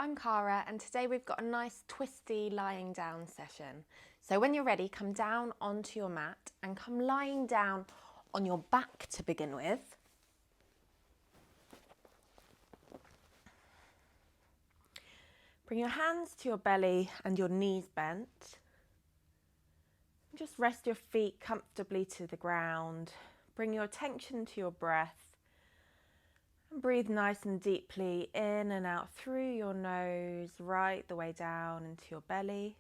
I'm Cara and today we've got a nice twisty lying down session. So when you're ready, come down onto your mat and come lying down on your back to begin with. Bring your hands to your belly and your knees bent. Just rest your feet comfortably to the ground. Bring your attention to your breath. And breathe nice and deeply in and out through your nose, right the way down into your belly.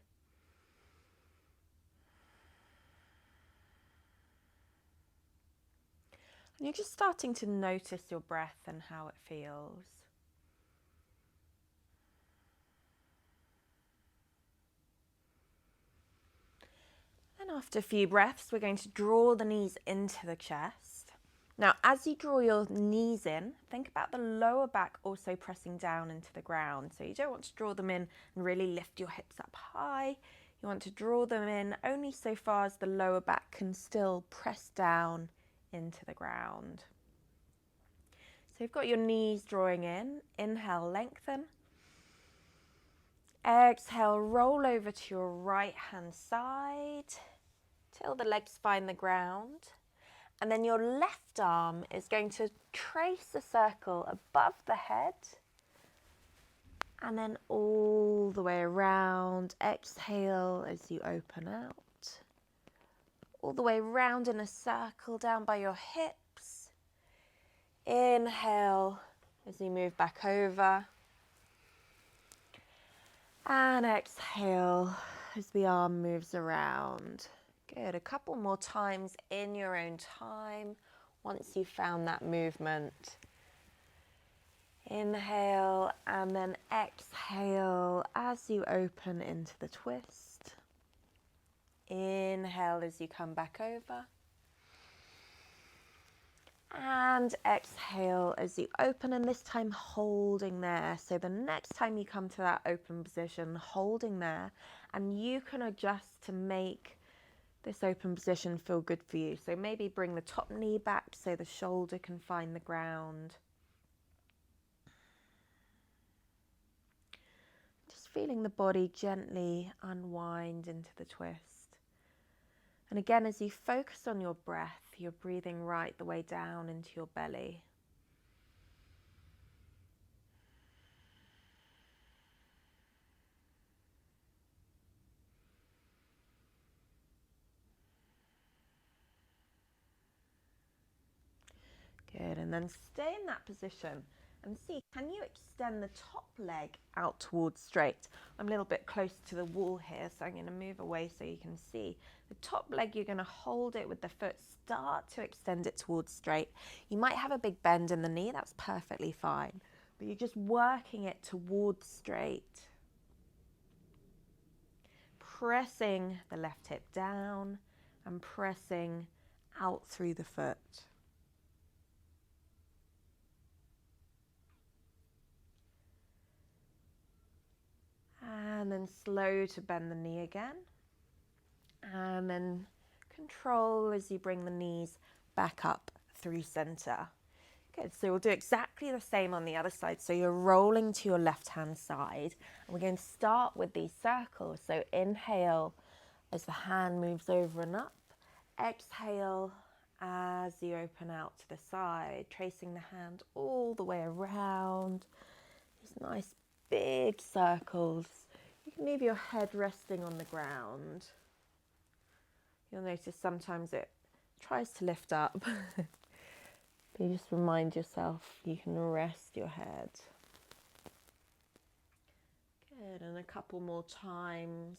And you're just starting to notice your breath and how it feels. And after a few breaths, we're going to draw the knees into the chest. Now, as you draw your knees in, think about the lower back also pressing down into the ground. So you don't want to draw them in and really lift your hips up high. You want to draw them in only so far as the lower back can still press down into the ground. So you've got your knees drawing in. Inhale, lengthen. Exhale, roll over to your right hand side till the legs find the ground. And then your left arm is going to trace a circle above the head and then all the way around. Exhale as you open out. All the way around in a circle down by your hips. Inhale as you move back over. And exhale as the arm moves around. Good, a couple more times in your own time once you've found that movement. Inhale and then exhale as you open into the twist. Inhale as you come back over. And exhale as you open, and this time holding there. So the next time you come to that open position, holding there, and you can adjust to make this open position feel good for you. So maybe bring the top knee back so the shoulder can find the ground. Just feeling the body gently unwind into the twist. And again, as you focus on your breath, you're breathing right the way down into your belly. Good, and then stay in that position and see, can you extend the top leg out towards straight? I'm a little bit close to the wall here, so I'm going to move away so you can see. The top leg, you're going to hold it with the foot, start to extend it towards straight. You might have a big bend in the knee, that's perfectly fine, but you're just working it towards straight. Pressing the left hip down and pressing out through the foot. And then slow to bend the knee again. And then control as you bring the knees back up through center. Good, so we'll do exactly the same on the other side. So you're rolling to your left-hand side. And we're going to start with these circles. So inhale as the hand moves over and up. Exhale as you open out to the side, tracing the hand all the way around. These nice big circles. You can leave your head resting on the ground. You'll notice sometimes it tries to lift up. But you just remind yourself you can rest your head. Good, and a couple more times.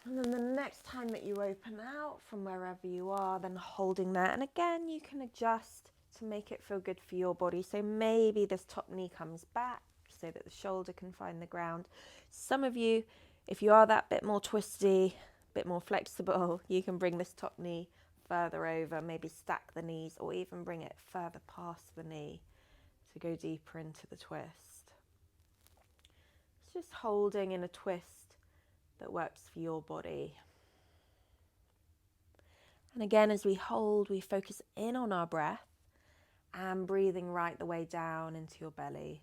And then the next time that you open out from wherever you are, then holding there. And again, you can adjust to make it feel good for your body. So maybe this top knee comes back so that the shoulder can find the ground. Some of you, if you are that bit more twisty, bit more flexible, you can bring this top knee further over, maybe stack the knees or even bring it further past the knee to go deeper into the twist. It's just holding in a twist that works for your body. And again, as we hold, we focus in on our breath and breathing right the way down into your belly.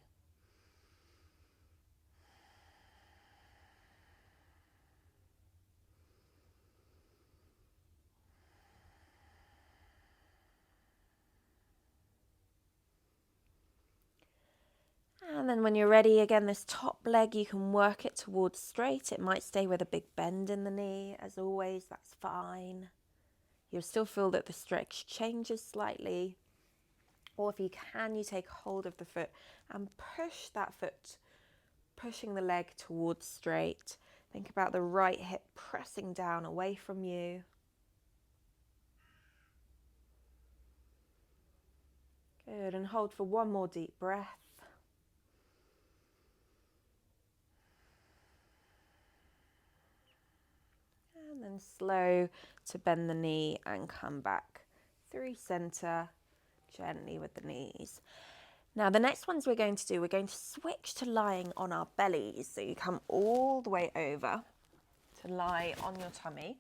And then when you're ready, again, this top leg, you can work it towards straight. It might stay with a big bend in the knee. As always, that's fine. You'll still feel that the stretch changes slightly. Or if you can, you take hold of the foot and push that foot, pushing the leg towards straight. Think about the right hip pressing down away from you. Good, and hold for one more deep breath. And then slow to bend the knee and come back through center, gently with the knees. Now the next ones we're going to do, we're going to switch to lying on our bellies. So you come all the way over to lie on your tummy.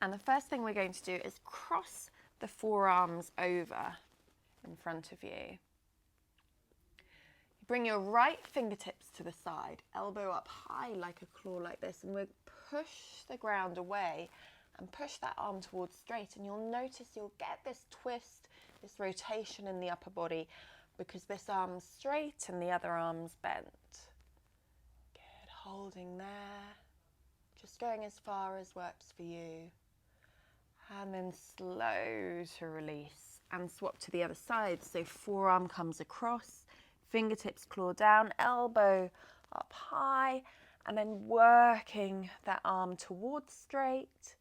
And the first thing we're going to do is cross the forearms over in front of you. Bring your right fingertips to the side, elbow up high like a claw like this, and we'll push the ground away and push that arm towards straight. And you'll notice you'll get this twist, this rotation in the upper body because this arm's straight and the other arm's bent. Good, holding there. Just going as far as works for you. And then slow to release and swap to the other side. So forearm comes across. Fingertips claw down, elbow up high, and then working that arm towards straight.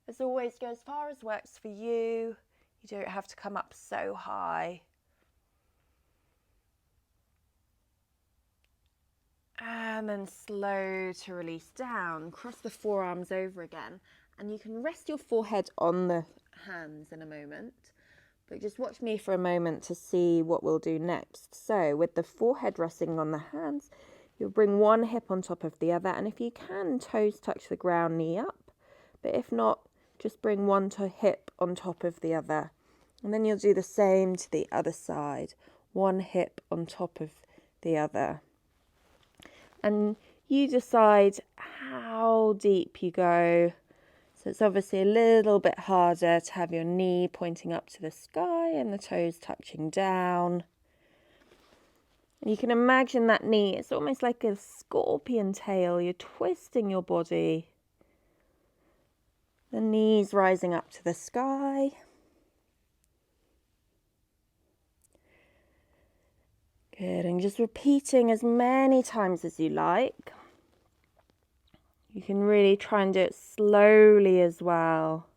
As always, go as far as works for you. You don't have to come up so high. And then slow to release down. Cross the forearms over again. And you can rest your forehead on the hands in a moment. But just watch me for a moment to see what we'll do next. So with the forehead resting on the hands, you'll bring one hip on top of the other. And if you can, toes touch the ground, knee up. But if not, just bring one hip on top of the other. And then you'll do the same to the other side. One hip on top of the other. And you decide how deep you go. So it's obviously a little bit harder to have your knee pointing up to the sky and the toes touching down. And you can imagine that knee, it's almost like a scorpion tail. You're twisting your body. The knees rising up to the sky. Good, and just repeating as many times as you like. You can really try and do it slowly as well.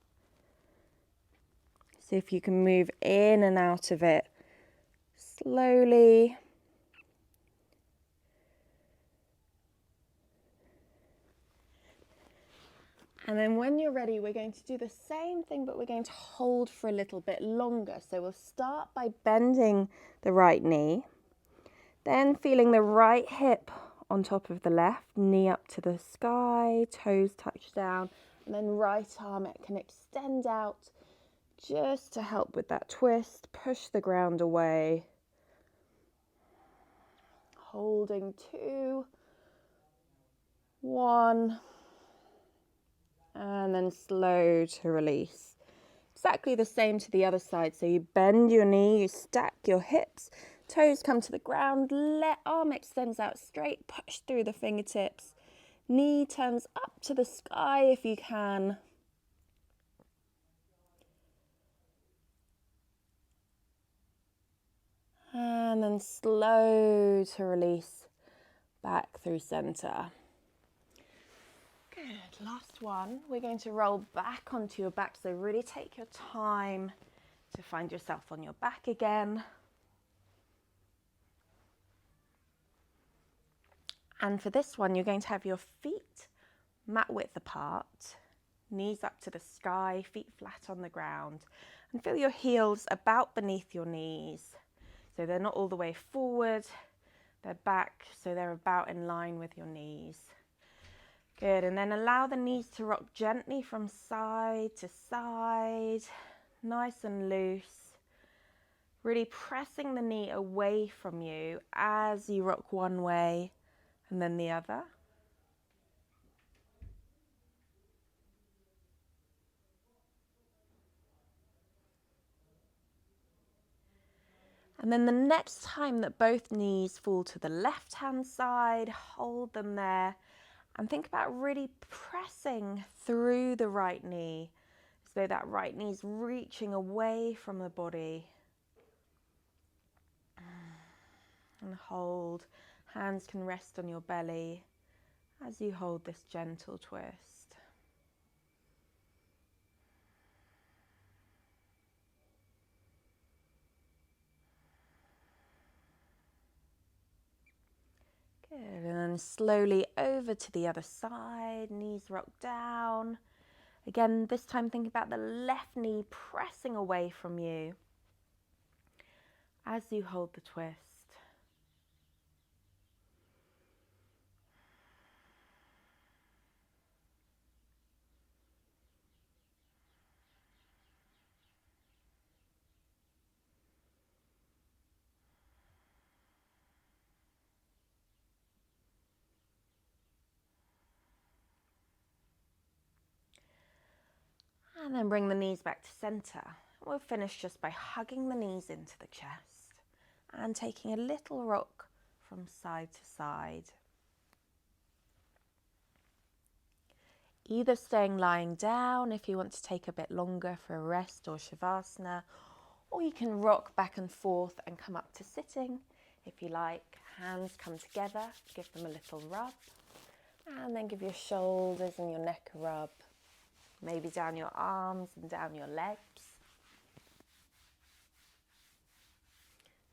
See if you can move in and out of it slowly. And then when you're ready, we're going to do the same thing, but we're going to hold for a little bit longer. So we'll start by bending the right knee, then feeling the right hip on top of the left, knee up to the sky, toes touch down, and then right arm, it can extend out just to help with that twist. Push the ground away. Holding 2, 1, and then slow to release. Exactly the same to the other side. So you bend your knee, you stack your hips, toes come to the ground, arm extends out straight, push through the fingertips. Knee turns up to the sky if you can. And then slow to release back through center. Good, last one. We're going to roll back onto your back. So really take your time to find yourself on your back again. And for this one, you're going to have your feet mat width apart, knees up to the sky, feet flat on the ground, and feel your heels about beneath your knees. So they're not all the way forward, They're back, so they're about in line with your knees. Good, and then allow the knees to rock gently from side to side, nice and loose. Really pressing the knee away from you as you rock one way and then the other. And then the next time that both knees fall to the left-hand side, hold them there and think about really pressing through the right knee as though that right knee is reaching away from the body. And hold. Hands can rest on your belly as you hold this gentle twist. Good, and then slowly over to the other side, knees rock down. Again, this time think about the left knee pressing away from you as you hold the twist. And then bring the knees back to center. We'll finish just by hugging the knees into the chest and taking a little rock from side to side. Either staying lying down if you want to take a bit longer for a rest or shavasana, or you can rock back and forth and come up to sitting if you like. Hands come together, give them a little rub, and then give your shoulders and your neck a rub. Maybe down your arms and down your legs.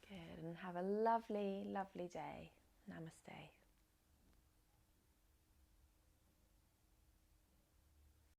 Good, and have a lovely, lovely day. Namaste.